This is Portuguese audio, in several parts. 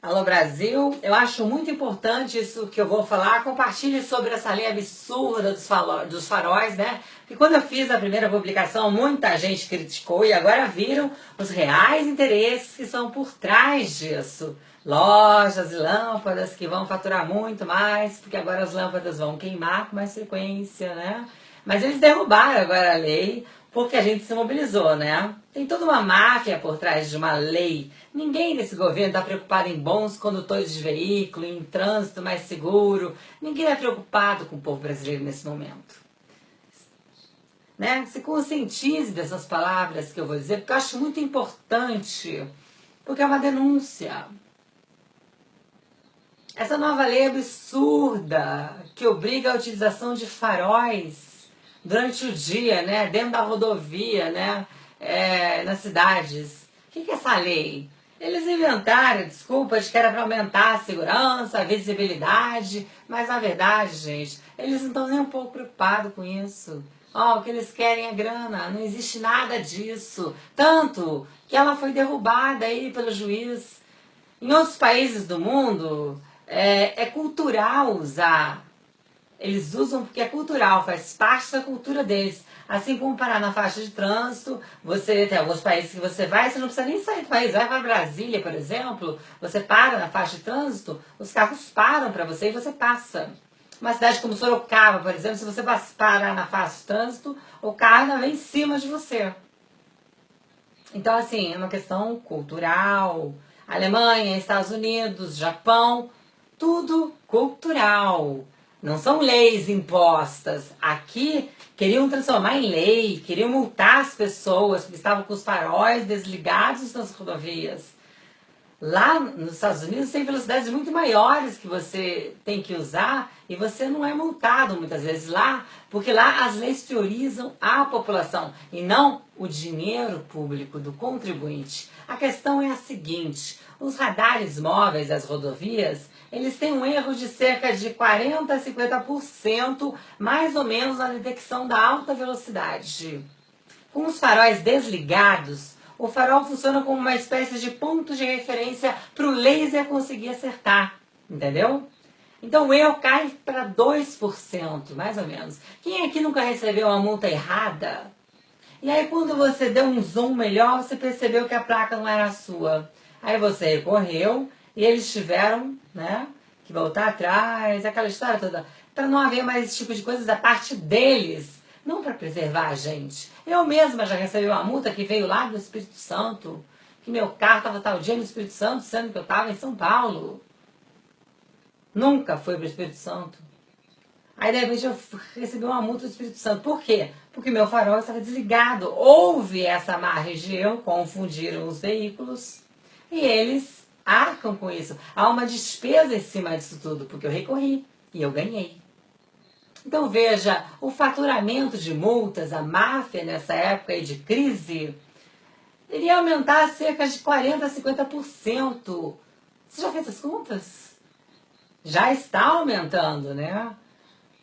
Alô Brasil, eu acho muito importante isso que eu vou falar. Compartilhe sobre essa lei absurda dos faróis, né? Porque quando eu fiz a primeira publicação, muita gente criticou e agora viram os reais interesses que são por trás disso. Lojas e lâmpadas que vão faturar muito mais, porque agora as lâmpadas vão queimar com mais frequência, né? Mas eles derrubaram agora a lei porque a gente se mobilizou, né? Tem toda uma máfia por trás de uma lei. Ninguém nesse governo está preocupado em bons condutores de veículo, em trânsito mais seguro. Ninguém é preocupado com o povo brasileiro nesse momento. Né? Se conscientize dessas palavras que eu vou dizer, porque eu acho muito importante, porque é uma denúncia. Essa nova lei absurda que obriga a utilização de faróis durante o dia, né, dentro da rodovia, né, nas cidades. O que é essa lei? Eles inventaram desculpa de que era para aumentar a segurança, a visibilidade, mas na verdade, gente, eles não estão nem um pouco preocupados com isso. O que eles querem é grana, não existe nada disso. Tanto que ela foi derrubada aí pelo juiz. Em outros países do mundo, é cultural usar. Eles usam porque é cultural, faz parte da cultura deles. Assim como parar na faixa de trânsito, você tem alguns países que você não precisa nem sair do país. Vai para Brasília, por exemplo, você para na faixa de trânsito, os carros param para você e você passa. Uma cidade como Sorocaba, por exemplo, se você parar na faixa de trânsito, o carro ainda vem em cima de você. Então, assim, é uma questão cultural. Alemanha, Estados Unidos, Japão, tudo cultural. Não são leis impostas. Aqui queriam transformar em lei, queriam multar as pessoas porque estavam com os faróis desligados nas rodovias. Lá nos Estados Unidos tem velocidades muito maiores que você tem que usar e você não é multado muitas vezes lá, porque lá as leis priorizam a população e não o dinheiro público do contribuinte. A questão é a seguinte: os radares móveis das rodovias, eles têm um erro de cerca de 40% a 50%, mais ou menos, na detecção da alta velocidade. Com os faróis desligados, o farol funciona como uma espécie de ponto de referência para o laser conseguir acertar, entendeu? Então o erro cai para 2%, mais ou menos. Quem aqui nunca recebeu uma multa errada? E aí quando você deu um zoom melhor, você percebeu que a placa não era sua. Aí você recorreu e eles tiveram, né, que voltar atrás, aquela história toda, para não haver mais esse tipo de coisa da parte deles. Não para preservar a gente. Eu mesma já recebi uma multa que veio lá do Espírito Santo, que meu carro estava tal dia no Espírito Santo, sendo que eu estava em São Paulo. Nunca fui para o Espírito Santo. Aí, de repente, eu recebi uma multa do Espírito Santo. Por quê? Porque meu farol estava desligado. Houve essa má região, confundiram os veículos e eles arcam com isso. Há uma despesa em cima disso tudo, porque eu recorri e eu ganhei. Então veja, o faturamento de multas, a máfia nessa época aí de crise, iria aumentar cerca de 40% a 50%. Você já fez as contas? Já está aumentando, né?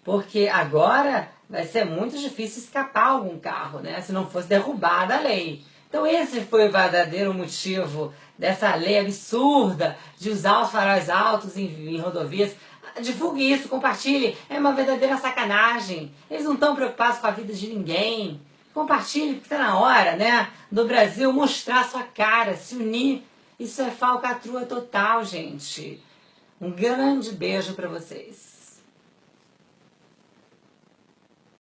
Porque agora vai ser muito difícil escapar algum carro, né? Se não fosse derrubada a lei. Então esse foi o verdadeiro motivo dessa lei absurda de usar os faróis altos em rodovias. Divulgue isso, compartilhe. É uma verdadeira sacanagem. Eles não estão preocupados com a vida de ninguém. Compartilhe, porque está na hora, né, do Brasil mostrar sua cara, se unir. Isso é falcatrua total, gente. Um grande beijo para vocês.